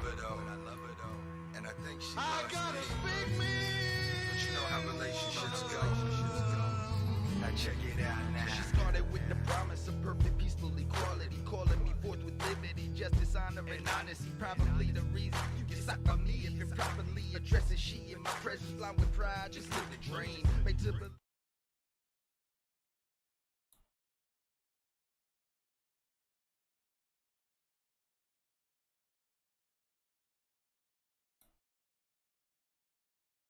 her though, and I think she loves me. But you know how relationships go. Now check it out now. She started with the promise of perfect peaceful equality, calling me forth with liberty, justice, honor, and honesty. Probably the reason you get sucked on me if improperly addressing she in my presence, blind with pride, just live the dream. Made to believe.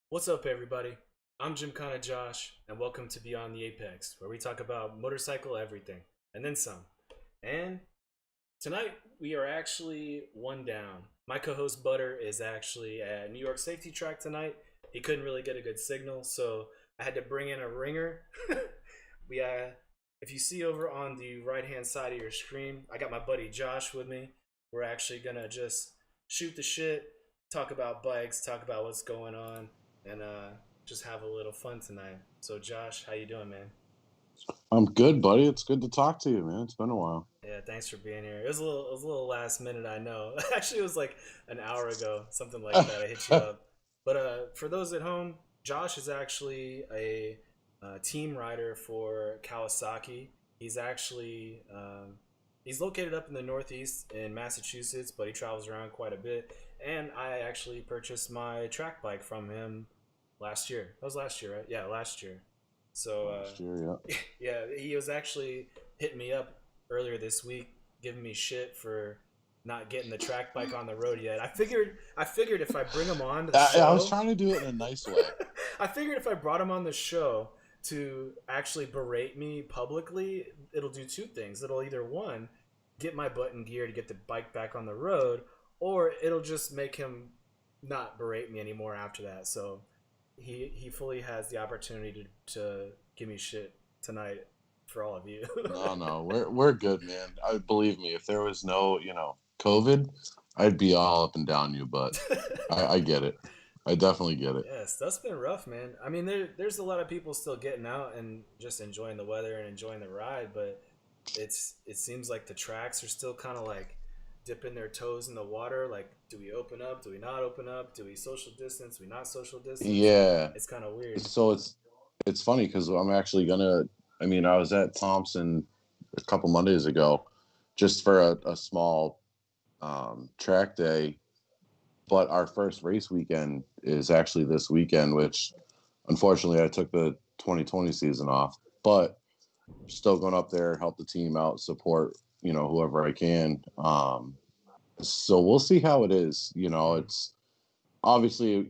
What's up, everybody? I'm Gymkhana Josh, and welcome to Beyond the Apex, where we talk about motorcycle everything, and then some. And tonight, we are actually one down. My co-host Butter is actually at New York Safety Track tonight. He couldn't really get a good signal, so I had to bring in a ringer. If you see over on the right-hand side of your screen, I got my buddy Josh with me. We're actually gonna just shoot the shit, talk about bikes, talk about what's going on, and just have a little fun tonight. So Josh, how you doing, man? I'm good, buddy. It's good to talk to you, man. It's been a while. Yeah, thanks for being here. It was a little last minute, I know. Actually, it was like an hour ago, something like that. I hit you up. But for those at home, Josh is actually a team rider for Kawasaki. He's actually he's located up in the Northeast in Massachusetts, but he travels around quite a bit. And I actually purchased my track bike from him last year. That was last year, right? Yeah, last year. So Last year, yeah. yeah, he was actually hitting me up earlier this week, giving me shit for not getting the track bike on the road yet. I figured if I bring him on to the show, I was trying to do it in a nice way. I figured if I brought him on the show to actually berate me publicly, it'll do two things. It'll either one, get my butt in gear to get the bike back on the road, or it'll just make him not berate me anymore after that. So he fully has the opportunity to give me shit tonight for all of you. No, we're good, man. Believe me, if there was no, COVID, I'd be all up and down you, but I get it. I definitely get it. Yes, that's been rough, man. I mean, there's a lot of people still getting out and just enjoying the weather and enjoying the ride, but it seems like the tracks are still kind of like dipping their toes in the water. Like, do we open up? Do we not open up? Do we social distance? Do we not social distance? Yeah. It's kind of weird. So it's funny because I'm actually I was at Thompson a couple Mondays ago just for a small track day, but our first race weekend is actually this weekend, which unfortunately I took the 2020 season off, but still going up there, help the team out, support, whoever I can. So we'll see how it is. It's obviously,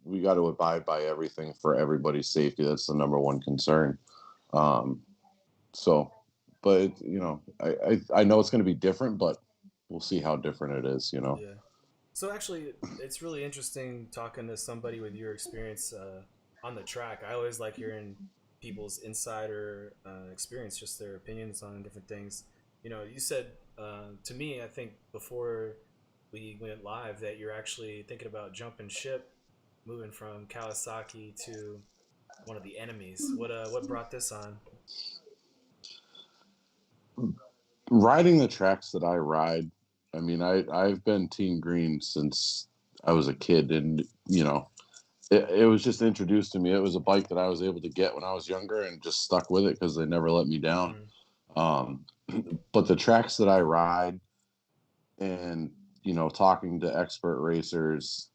we got to abide by everything for everybody's safety. That's the number one concern. But I know it's going to be different, but we'll see how different it is, Yeah. So actually, it's really interesting talking to somebody with your experience on the track. I always like hearing people's insider experience, just their opinions on different things. You said to me, I think before we went live, that you're actually thinking about jumping ship, moving from Kawasaki to one of the enemies. What brought this on? Riding the tracks that I ride, I mean, I've been Team Green since I was a kid, and it was just introduced to me. It was a bike that I was able to get when I was younger, and just stuck with it because they never let me down. But the tracks that I ride, and talking to expert racers,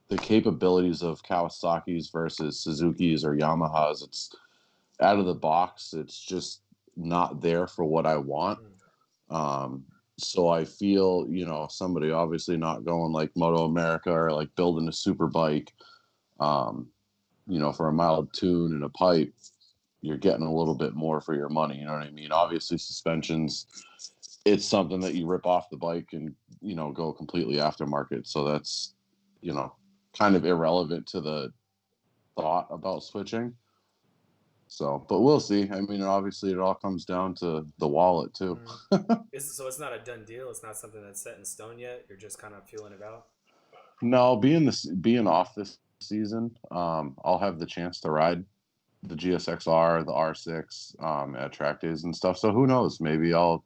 the capabilities of Kawasaki's versus Suzuki's or Yamaha's, it's out of the box. It's just not there for what I want. So I feel, somebody obviously not going like Moto America or like building a super bike, for a mild tune and a pipe, you're getting a little bit more for your money. You know what I mean? Obviously suspensions, it's something that you rip off the bike and, go completely aftermarket. So that's, kind of irrelevant to the thought about switching. So, but we'll see. I mean, obviously, it all comes down to the wallet too. So it's not a done deal. It's not something that's set in stone yet. You're just kind of feeling it out. No, being off this season, I'll have the chance to ride the GSXR, the R6 at track days and stuff. So who knows? Maybe I'll,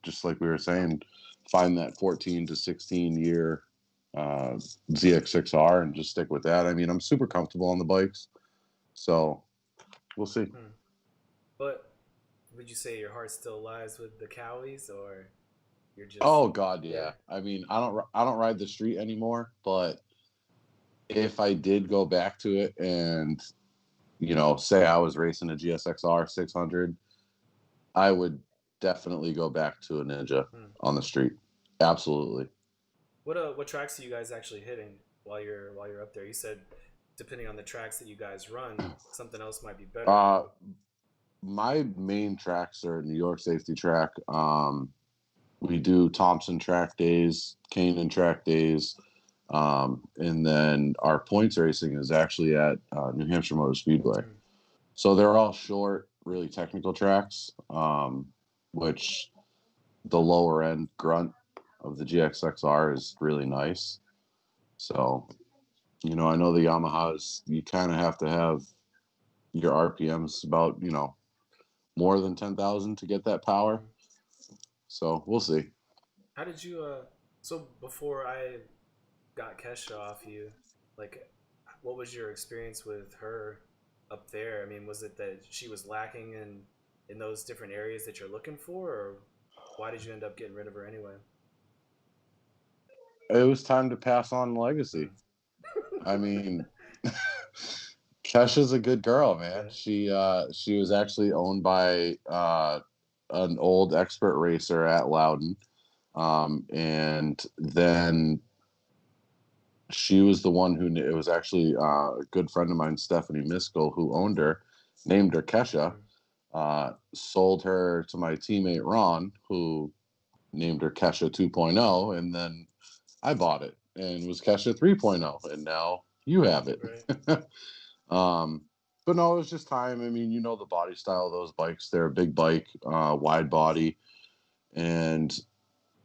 just like we were saying, find that 14 to 16 year ZX6R and just stick with that. I mean, I'm super comfortable on the bikes, so we'll see. But would you say your heart still lies with the Cowies, or you're just? Oh God, yeah. I mean, I don't ride the street anymore, but if I did go back to it and say I was racing a GSXR 600, I would definitely go back to a Ninja on the street. Absolutely. What tracks are you guys actually hitting while you're up there? You said depending on the tracks that you guys run, something else might be better. My main tracks are New York Safety Track. We do Thompson track days, Canaan track days, and then our points racing is actually at New Hampshire Motor Speedway. So they're all short, really technical tracks, which the lower end grunt of the GXXR is really nice. So, I know the Yamahas, you kind of have to have your RPMs about, more than 10,000 to get that power. So we'll see. How did you, so before I got Kesha off you, like, what was your experience with her up there? I mean, was it that she was lacking in those different areas that you're looking for, or why did you end up getting rid of her anyway? It was time to pass on legacy. I mean, Kesha's a good girl, man. Yeah. She was actually owned by an old expert racer at Loudon, and then she was the one who it was actually a good friend of mine, Stephanie Miskell, who owned her, named her Kesha, sold her to my teammate Ron, who named her Kesha 2.0, and then I bought it and was Kesha 3.0, and now you have it. Right. But no, it was just time. I mean, the body style of those bikes. They're a big bike, wide body, and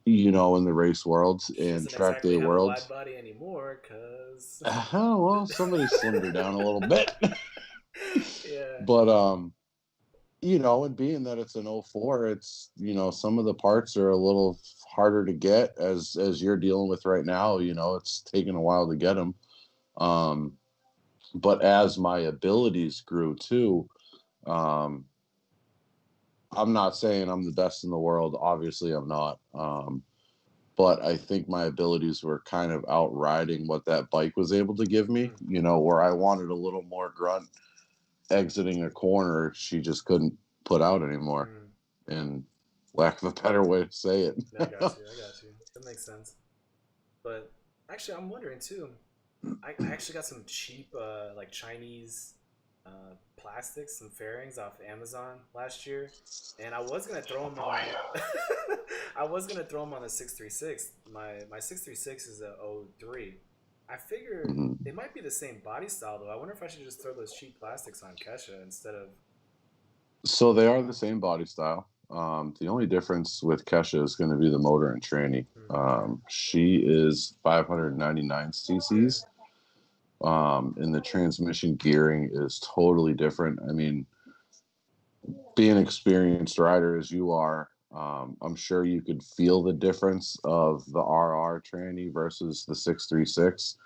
in the race world and track day world. Wide body anymore, cause well, somebody slimmed her down a little bit. Yeah. But and being that it's an 04, it's some of the parts are a little harder to get as you're dealing with right now. It's taking a while to get them. But as my abilities grew too, I'm not saying I'm the best in the world. Obviously, I'm not. But I think my abilities were kind of outriding what that bike was able to give me. Where I wanted a little more grunt exiting a corner, she just couldn't put out anymore. And lack of a better way to say it. I got you. That makes sense. But actually, I'm wondering too. I actually got some cheap, like Chinese plastics, some fairings off Amazon last year, and I was gonna throw them on. I was gonna throw them on the 636. My 636 is a 03. I figure they might be the same body style though. I wonder if I should just throw those cheap plastics on Kesha instead of. So they are the same body style. The only difference with Kesha is going to be the motor and tranny. She is 599 cc's. And the transmission gearing is totally different. I mean, being an experienced rider as you are, I'm sure you could feel the difference of the RR tranny versus the 636.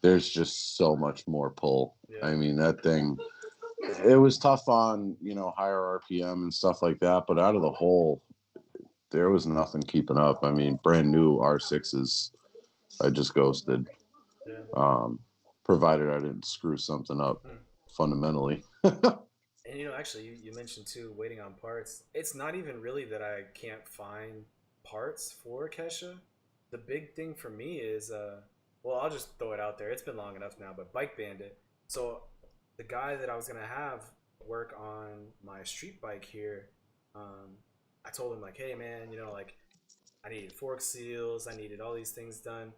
There's just so much more pull. Yeah. I mean, that thing, it was tough on, higher RPM and stuff like that, but out of the hole, there was nothing keeping up. I mean, brand new R6s, I just ghosted. Yeah. Provided I didn't screw something up fundamentally. And actually, you mentioned too, waiting on parts. It's not even really that I can't find parts for Kesha. The big thing for me is, well, I'll just throw it out there. It's been long enough now, but Bike Bandit. So the guy that I was going to have work on my street bike here, I told him like, hey man, I needed fork seals. I needed all these things done.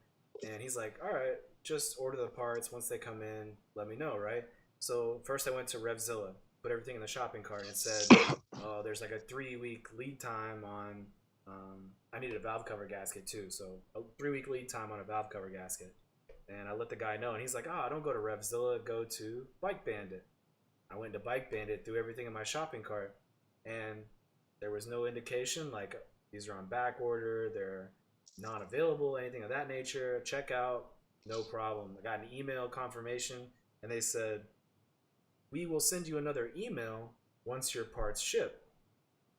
And he's like, all right, just order the parts. Once they come in, let me know, right? So first I went to Revzilla, put everything in the shopping cart, and it said, there's like a 3-week lead time on, I needed a valve cover gasket too. So a 3-week lead time on a valve cover gasket. And I let the guy know, and he's like, don't go to Revzilla, go to Bike Bandit. I went to Bike Bandit, threw everything in my shopping cart, and there was no indication, like, these are on back order, they're not available, anything of that nature. Checkout, no problem. I got an email confirmation, and they said, we will send you another email once your parts ship.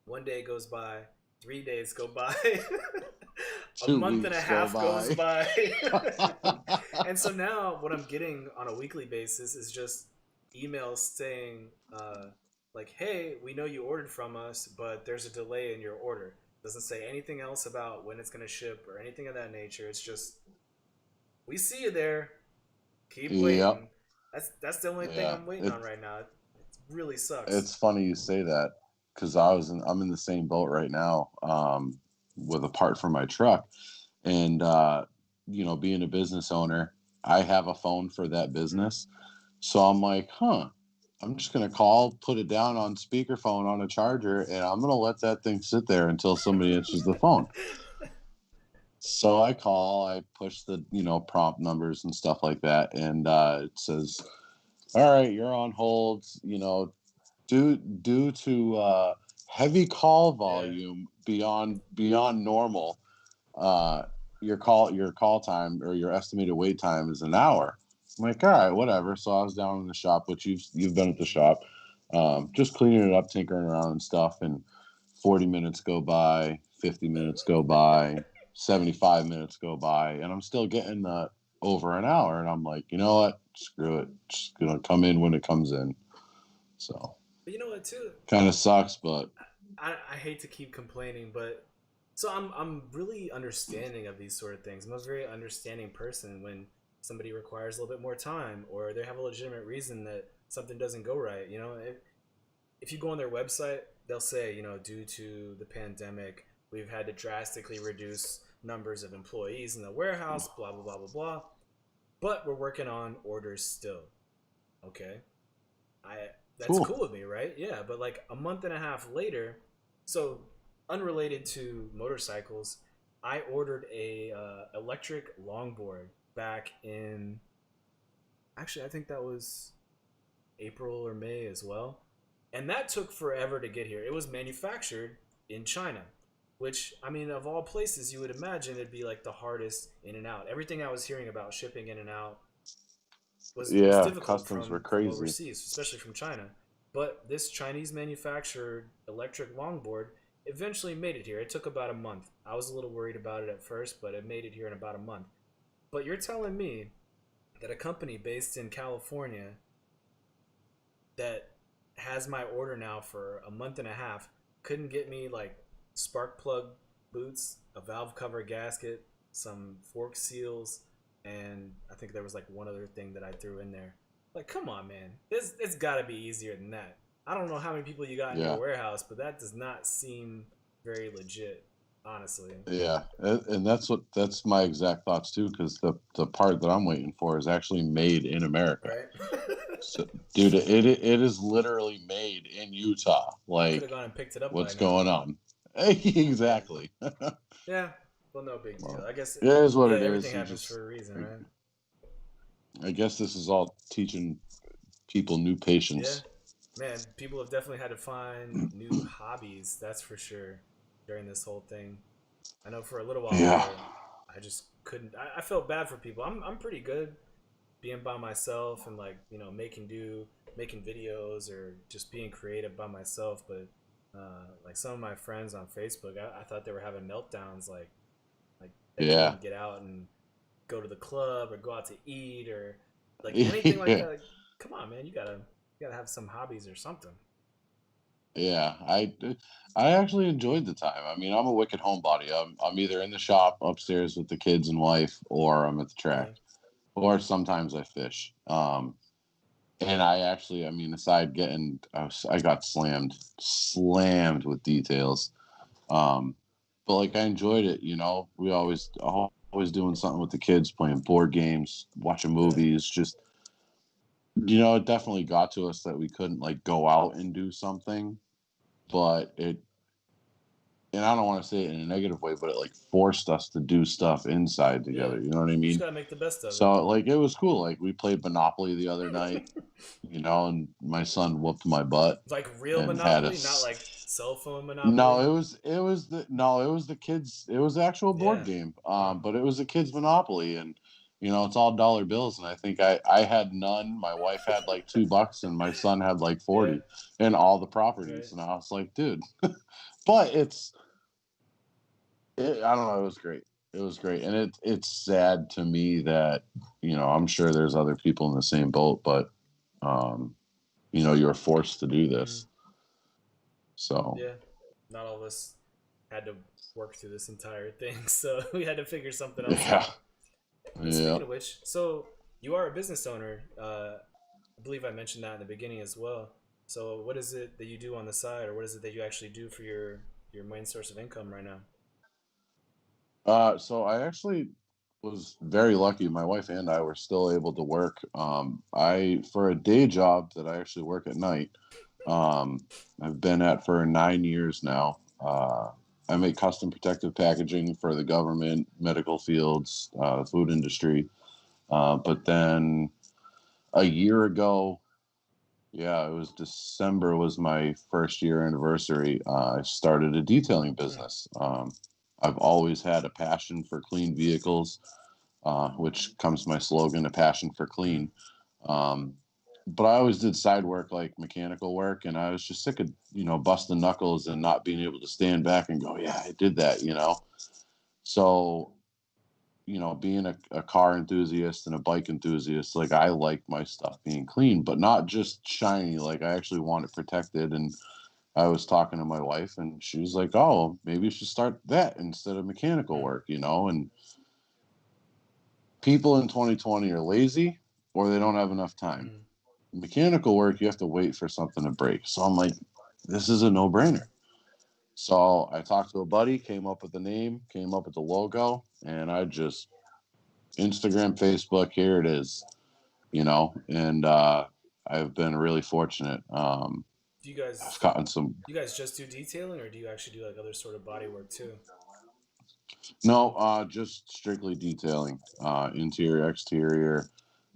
1 day goes by, 3 days go by, a 2 month and a weeks half go goes by. And so now what I'm getting on a weekly basis is just emails saying, like, hey, we know you ordered from us, but there's a delay in your order. Doesn't say anything else about when it's going to ship or anything of that nature. It's just, we see you there. Keep waiting. Yep. That's the only thing I'm waiting on right now. It really sucks. It's funny you say that, because I'm in the same boat right now, with a part for my truck, and being a business owner, I have a phone for that business, so I'm like, I'm just gonna call, put it down on speakerphone on a charger, and I'm gonna let that thing sit there until somebody answers the phone. So I call, I push the prompt numbers and stuff like that, and it says, all right, you're on hold, due to heavy call volume beyond normal, your call time, or your estimated wait time, is an hour. I'm like, all right, whatever. So I was down in the shop, which you've been at the shop, just cleaning it up, tinkering around and stuff, and 40 minutes go by, 50 minutes go by, 75 minutes go by, and I'm still getting over an hour, and I'm like, you know what? Screw it. Just gonna come in when it comes in. So. But you know what, too? Kind of sucks, but I hate to keep complaining, but so I'm really understanding of these sort of things. I'm a very understanding person when somebody requires a little bit more time, or they have a legitimate reason that something doesn't go right. If you go on their website, they'll say, due to the pandemic, we've had to drastically reduce numbers of employees in the warehouse, blah, blah, blah, blah, blah. But we're working on orders still. Okay. That's cool with me, right? Yeah, but like a month and a half later, so unrelated to motorcycles, I ordered a electric longboard back in, actually, I think that was April or May as well. And that took forever to get here. It was manufactured in China, which, I mean, of all places, you would imagine it'd be like the hardest in and out. Everything I was hearing about shipping in and out was difficult customs were crazy from overseas, especially from China. But this Chinese manufactured electric longboard eventually made it here. It took about a month. I was a little worried about it at first, but it made it here in about a month. But you're telling me that a company based in California that has my order now for a month and a half couldn't get me like spark plug boots, a valve cover gasket, some fork seals, and I think there was like one other thing that I threw in there. Like, come on, man. It's got to be easier than that. I don't know how many people you got in your warehouse, but that does not seem very legit, honestly. Yeah, and that's my exact thoughts too, because the part that I'm waiting for is actually made in America. Right? So, dude, it is literally made in Utah. Like, could have gone and picked it up. What's going on? Exactly. Yeah. Well, no big deal. I guess it is what it is. Everything happens for a reason, right? I guess this is all teaching people new patience. Yeah. Man, people have definitely had to find new hobbies, that's for sure, during this whole thing. I know for a little while there, I just couldn't. I felt bad for people. I'm pretty good being by myself and like, making videos or just being creative by myself. But like some of my friends on Facebook, I thought they were having meltdowns, like they couldn't get out and go to the club or go out to eat or like anything like that. Like, come on, man, you gotta have some hobbies or something. Yeah, I actually enjoyed the time. I mean, I'm a wicked homebody. I'm either in the shop upstairs with the kids and wife, or I'm at the track, or sometimes I fish. And I actually, I mean, aside getting, I got slammed with details. But like I enjoyed it. We always doing something with the kids, playing board games, watching movies, just. It definitely got to us that we couldn't like go out and do something, but and I don't want to say it in a negative way, but it like forced us to do stuff inside together. You know what I mean? You just gotta make the best of it. So like it was cool. Like we played Monopoly the other night, and my son whooped my butt. Like real Monopoly, not like cell phone No, Monopoly. it was the kids. It was the actual board Yeah. game. But it was the kids Monopoly, and it's all dollar bills. And I think I had none. My wife had like $2, and my son had like Yeah. 40, and all the properties. Right. And I was like, dude, but I don't know. It was great. It was great, and it's sad to me that I'm sure there's other people in the same boat, but um, you're forced to do Mm-hmm. this. So Yeah. Not all of us had to work through this entire thing, so we had to figure something else yeah, out. And yeah. speaking of which, so you are a business owner. I believe I mentioned that in the beginning as well. So what is it that you do on the side, or what is it that you actually do for your main source of income right now? So I actually was very lucky. My wife and I were still able to work. I for a day job that I actually work at night. Um, I've been at for 9 years now. I make custom protective packaging for the government, medical fields, food industry. But then a year ago, yeah, it was December was my first year anniversary. I started a detailing Hmm. business. I've always had a passion for clean vehicles, which comes my slogan, a passion for Hmm. clean. Um, but I always did side work like mechanical work, and I was just sick of, busting knuckles and not being able to stand back and go, yeah, I did that. So, being a car enthusiast and a bike enthusiast, like I like my stuff being clean, but not just shiny. Like I actually want it protected. And I was talking to my wife, and she was like, "Oh, maybe you should start that instead of mechanical Hmm. work." And people in 2020 are lazy or they don't have enough time. Hmm. Mechanical work, you have to wait for something to break. So I'm like, this is a no-brainer. So I talked to a buddy, came up with the name, came up with the logo, and I just Instagram, Facebook, here it is. And I've been really fortunate. Do I've gotten some. you guys just do detailing, or do you actually do like other sort of body work too? No, just strictly detailing, interior, exterior.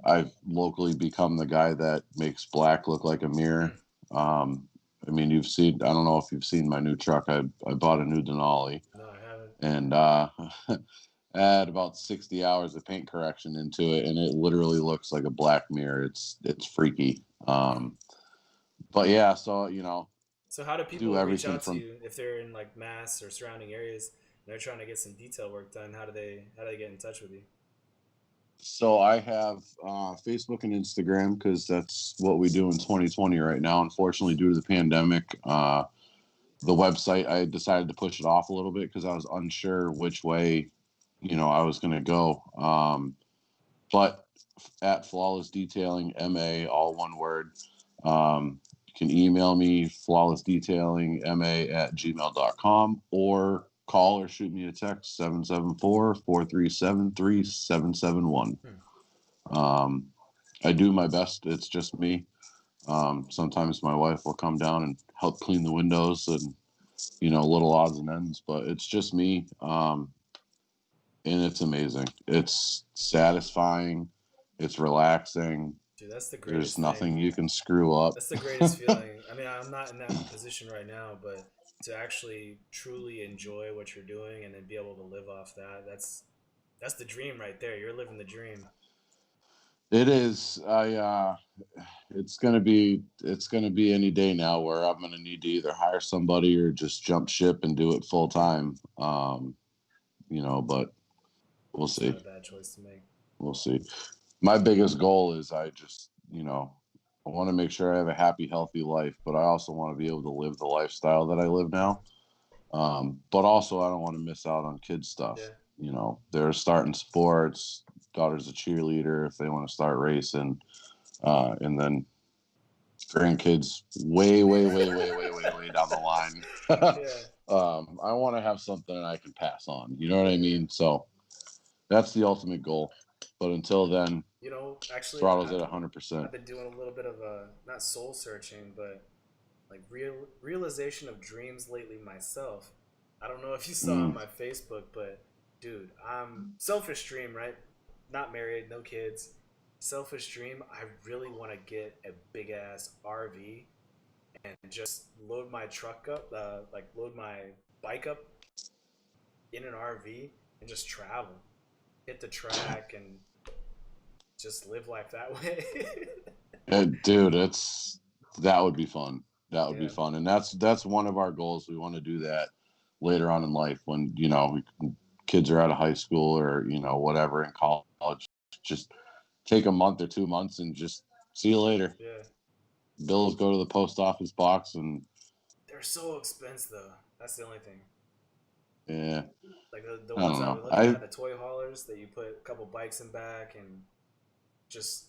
I've locally become the guy that makes black look like a mirror. Hmm. Um, I mean, you've seen. I don't know if you've seen my new truck. I bought a new Denali, No, I haven't. and I had about 60 hours of paint correction into it, and it literally looks like a black mirror. It's freaky. Hmm. But yeah, so So how do do people reach everything out to from. you if they're in like Mass or surrounding areas and they're trying to get some detail work done? How do they get in touch with you? So I have Facebook and Instagram because that's what we do in 2020 right now. Unfortunately, due to the pandemic, the website I decided to push it off a little bit because I was unsure which way, I was going to go. But at Flawless Detailing, MA, all one word. You can email me, flawlessdetailingma@gmail.com, or call or shoot me a text, 774-437-3771. Hmm. Um, I do my best. It's just me. Sometimes my wife will come down and help clean the windows and, little odds and ends, but it's just me. And it's amazing. It's satisfying. It's relaxing. Dude, that's the There's greatest thing. nothing you can screw up. That's the greatest feeling. I mean, I'm not in that position right now, but to actually truly enjoy what you're doing and then be able to live off that's the dream right there. You're living the dream. It is. It's gonna be any day now where I'm gonna need to either hire somebody or just jump ship and do it full Hmm. time. But we'll It's not a see. bad choice to make. We'll see. My biggest goal is I want to make sure I have a happy, healthy life, but I also want to be able to live the lifestyle that I live now. But also, I don't want to miss out on kids' stuff. Yeah. They're starting sports. Daughter's a cheerleader if they want to start racing, and then grandkids way, way, way, way, way, way, way down the line. Yeah. I want to have something that I can pass on. You know what Yeah. I Yeah. mean? So that's the ultimate goal. But until then, Actually, throttles at 100%. I've been doing a little bit of a not soul searching, but like realization of dreams lately myself. I don't know if you saw on Mm, my Facebook, but dude, I'm selfish dream, right? Not married, no kids. Selfish dream. I really want to get a big ass RV and just load my truck up, like load my bike up in an RV and just travel, hit the track, and just live life that way. Dude, that would be fun. That would be Yeah, fun, and that's one of our goals. We want to do that later on in life when kids are out of high school or whatever in college. Just take a month or 2 months and just see you later. yeah. Bills go to the post office box, and They're so expensive though. That's the only thing. yeah, Like the I ones don't I know. was looking at, the toy haulers that you put a couple bikes in back and just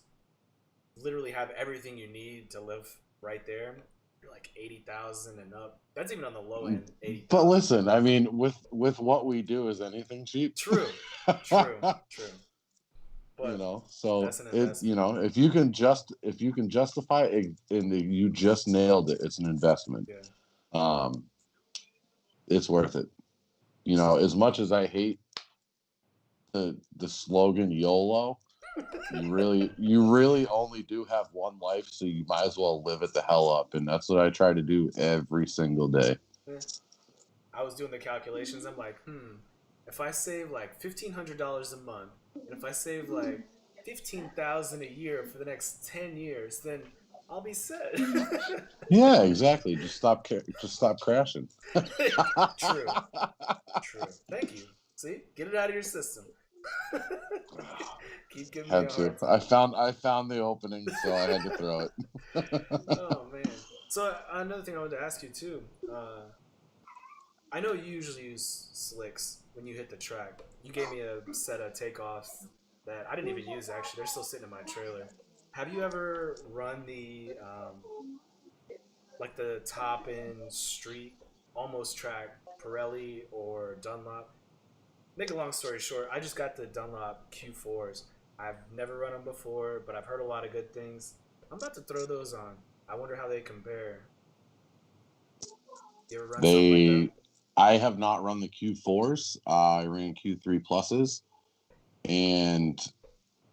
literally have everything you need to live right there. You're like 80,000 and up. That's even on the low end, 80,000. But listen, I mean, with what we do, is anything cheap? True, true, true. But So that's an investment. if you can justify it, and you just nailed it. It's an investment. Yeah. Um, it's worth it. As much as I hate the slogan YOLO, you really only do have one life, so you might as well live it the hell up. And that's what I try to do every single day. Yeah. I was doing the calculations. I'm like, if I save like $1,500 a month, and if I save like 15,000 a year for the next 10 years, then I'll be set. Yeah, exactly. Just stop crashing. True. True. Thank you. See, get it out of your system. Keep giving me a Had to. hard time. I found the opening, so I had to throw it. Oh man. So another thing I wanted to ask you too. I know you usually use slicks when you hit the track. You gave me a set of takeoffs that I didn't even use actually. They're still sitting in my trailer. Have you ever run the like the top end street almost track Pirelli or Dunlop? Make a long story short, I just got the Dunlop Q4s. I've never run them before, but I've heard a lot of good things. I'm about to throw those on. I wonder how they compare. You ever run something like that? I have not run the Q4s. I ran Q3 pluses, and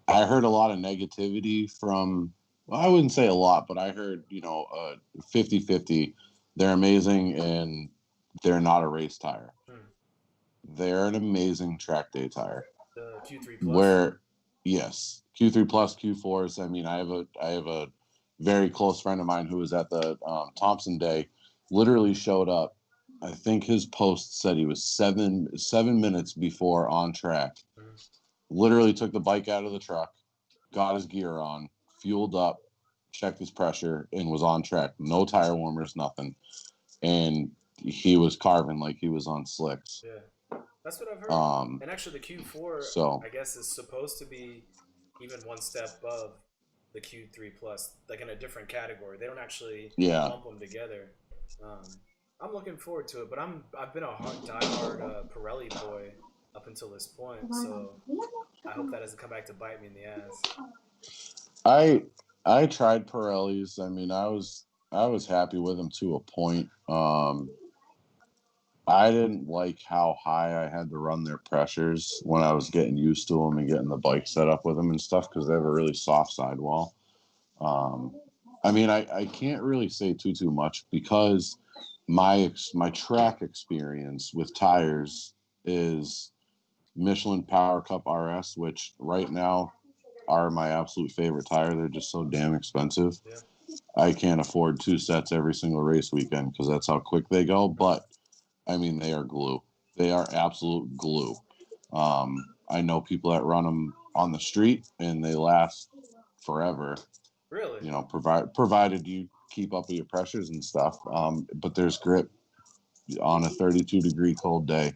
I heard a lot of negativity from. Well, I wouldn't say a lot, but I heard 50-50. They're amazing, and they're not a race tire. They're an amazing track day tire. The Q3 Plus? Where, yes, Q3 plus Q4s. I mean, I have a very close friend of mine who was at the Thompson Day. Literally showed up. I think his post said he was 7 minutes before on track. Literally took the bike out of the truck, got his gear on, fueled up, checked his pressure, and was on track. No tire warmers, nothing. And he was carving like he was on slicks. Yeah. That's what I've heard. And actually, the Q4, so I guess, is supposed to be even one step above the Q3 Plus, like in a different category. They don't actually lump them together. I'm looking forward to it, but I've been a diehard Pirelli boy up until this point, so I hope that doesn't come back to bite me in the ass. I tried Pirellis. I mean, I was happy with them to a point. I didn't like how high I had to run their pressures when I was getting used to them and getting the bike set up with them and stuff, because they have a really soft sidewall. I mean, I can't really say too much, because my track experience with tires is Michelin Power Cup RS, which right now are my absolute favorite tire. They're just so damn expensive. Yeah. I can't afford 2 sets every single race weekend because that's how quick they go. But I mean, they are glue. They are absolute glue. I know people that run them on the street and they last forever. Really? Provided you keep up with your pressures and stuff. But there's grip on a 32-degree cold day.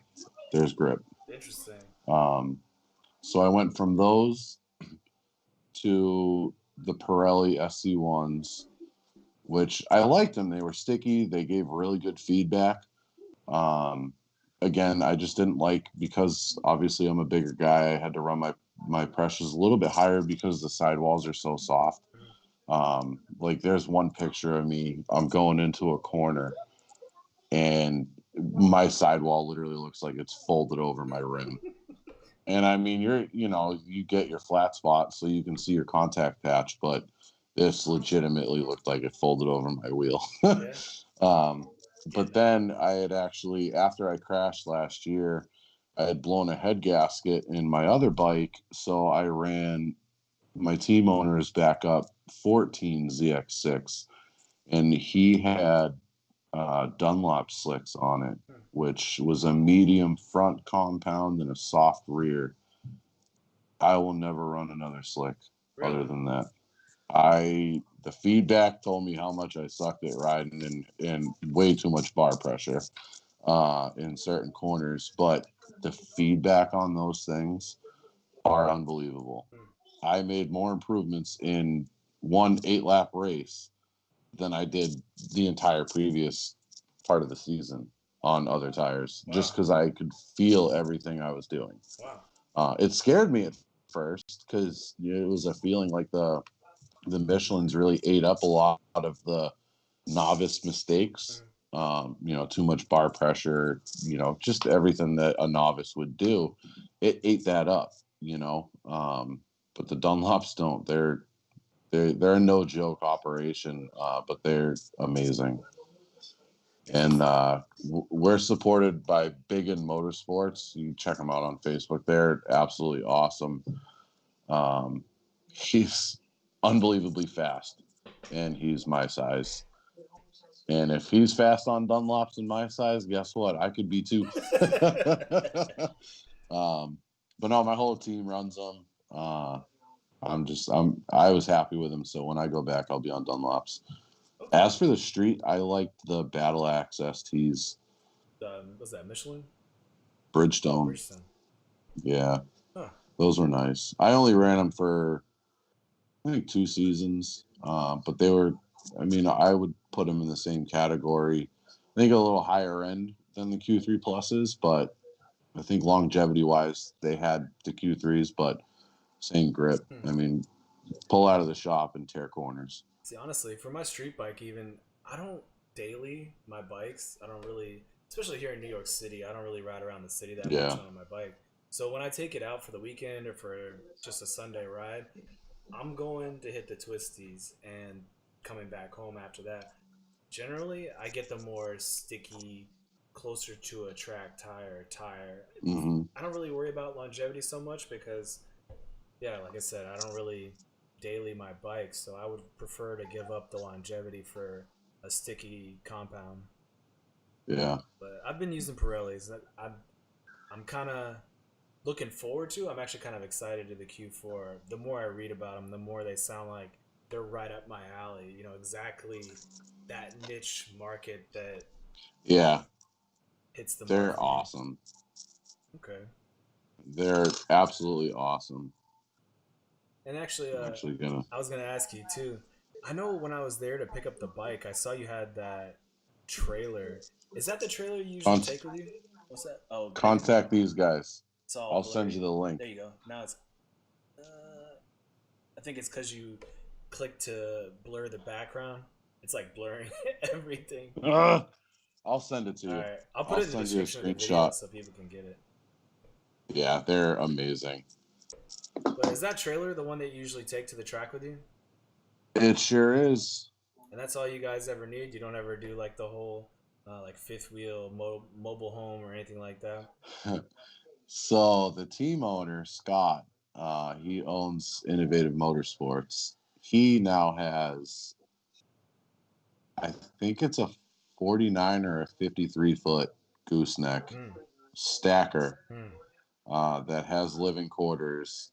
There's grip. Interesting. So I went from those to the Pirelli SC1s, which I liked them. They were sticky. They gave really good feedback. Again, I just didn't like, because obviously I'm a bigger guy, I had to run my pressures a little bit higher because the sidewalls are so soft. Like there's one picture of me, I'm going into a corner and my sidewall literally looks like it's folded over my rim. And I mean, you get your flat spot so you can see your contact patch, but this legitimately looked like it folded over my wheel. Yeah. But then I had actually, after I crashed last year, I had blown a head gasket in my other bike. So I ran my team owner's backup 14 ZX6, and he had Dunlop slicks on it, which was a medium front compound and a soft rear. I will never run another slick other than that. The feedback told me how much I sucked at riding and way too much bar pressure in certain corners, but the feedback on those things are unbelievable. I made more improvements in one 8-lap race than I did the entire previous part of the season on other tires, just because I could feel everything I was doing. Wow. It scared me at first because it was a feeling like the Michelin's really ate up a lot of the novice mistakes. Too much bar pressure, just everything that a novice would do. It ate that up, but the Dunlops don't. They're a no joke operation, but they're amazing. And we're supported by Biggin Motorsports. You check them out on Facebook. They're absolutely awesome. He's unbelievably fast, and he's my size. And if he's fast on Dunlops and my size, guess what? I could be too. But no, my whole team runs them. I was happy with him. So when I go back, I'll be on Dunlops. Okay. As for the street, I liked the Battle Axe STs. What's that, Michelin? Bridgestone. Bridgestone. Yeah. Huh. Those were nice. I only ran them for, I think, 2 seasons. But they were, I would put them in the same category. I think a little higher end than the Q3 Pluses, but I think longevity-wise, they had the Q3s, but same grip. Pull out of the shop and tear corners. See, honestly, for my street bike, even, I don't daily my bikes. I don't really, especially here in New York City, I don't really ride around the city that much on my bike. So when I take it out for the weekend or for just a Sunday ride, I'm going to hit the twisties and coming back home after that. Generally, I get the more sticky, closer to a track tire. Mm-hmm. I don't really worry about longevity so much because, yeah, like I said, I don't really daily my bike, so I would prefer to give up the longevity for a sticky compound. Yeah. But I've been using Pirellis. I'm kind of looking forward to. I'm actually kind of excited to the Q4. The more I read about them, the more they sound like they're right up my alley. Exactly that niche market that hits the market. They're awesome. Okay. They're absolutely awesome. And actually, I was gonna ask you too. I know when I was there to pick up the bike, I saw you had that trailer. Is that the trailer you usually take with you? What's that? Oh, contact these guys. I'll blurry. send you the link. There you go. Now it's. I think it's because you click to blur the background. It's like blurring everything. I'll send it to you. All right, I'll put it in the description of the video so people can get it. Yeah, they're amazing. But is that trailer the one that you usually take to the track with you? It sure is. And that's all you guys ever need? You don't ever do like the whole like fifth wheel mobile home or anything like that? So the team owner, Scott, he owns Innovative Motorsports. He now has, I think it's a 49 or a 53-foot gooseneck stacker that has living quarters.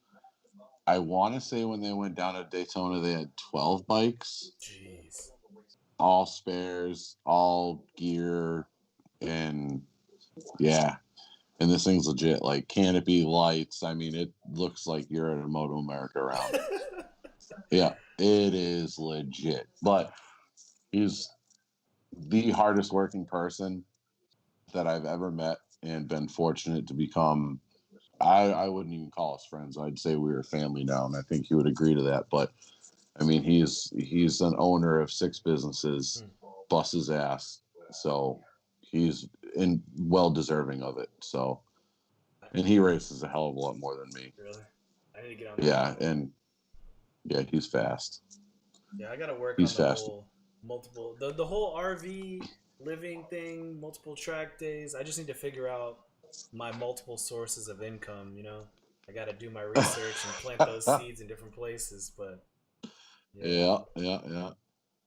I want to say when they went down to Daytona, they had 12 bikes. Jeez. All spares, all gear, and yeah. And this thing's legit. Like canopy lights. It looks like you're at a Moto America round. Yeah, it is legit. But he's the hardest working person that I've ever met and been fortunate to become. I wouldn't even call us friends. I'd say we were family now, and I think he would agree to that. But he's an owner of 6 businesses, busts his ass. So he's well deserving of it. So, and he races a hell of a lot more than me. Really? I need to get on that. Yeah, he's fast. Yeah, I gotta work He's on the fast. whole the whole RV living thing, multiple track days. I just need to figure out my multiple sources of income. You know, I gotta do my research and plant those seeds in different places. But yeah, Yeah, yeah, yeah.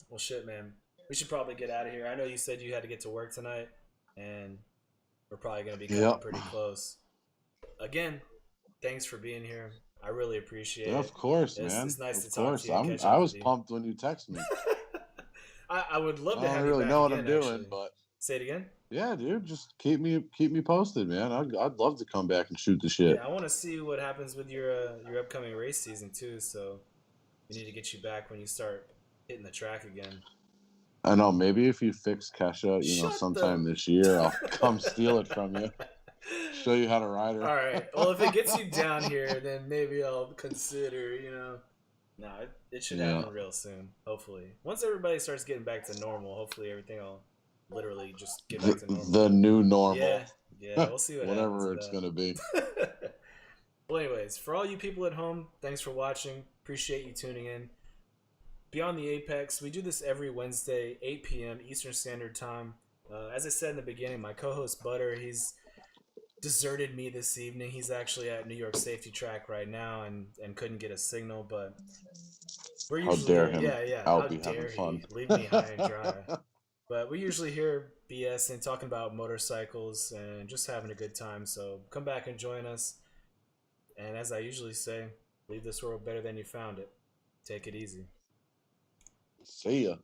well, shit, man, we should probably get out of here. I know you said you had to get to work tonight, and we're probably gonna be cutting Yep. pretty close. Again, thanks for being here. I really appreciate Yeah, it. of course, It's man. nice Of to talk to course. you and catch I up was with you. pumped when you texted me. I would love I to don't have you really back know what I'm again. doing, Actually, but say it again. yeah, dude, just keep me posted, man. I'd love to come back and shoot the shit. Yeah, I want to see what happens with your upcoming race season too. So we need to get you back when you start hitting the track again. I know. Maybe if you fix Kesha, Shut sometime the. this year, I'll come steal it from you. Show you how to ride her. All right. Well, if it gets you down here, then maybe I'll consider. No, it should Yeah. happen real soon. Hopefully, once everybody starts getting back to normal, hopefully everything will literally just get back to normal. The new normal. Yeah, yeah. We'll see what happens. Whatever it's gonna be. Well, anyways, for all you people at home, thanks for watching. Appreciate you tuning in. Beyond the Apex, we do this every Wednesday, 8 p.m. Eastern Standard Time. As I said in the beginning, my co-host Butter, he's deserted me this evening. He's actually at New York Safety Track right now and couldn't get a signal, but we're How usually dare him? yeah. I'll How be dare having fun. he leave me high and dry? But we usually hear BS and talking about motorcycles and just having a good time. So come back and join us. And as I usually say, leave this world better than you found it. Take it easy. See ya.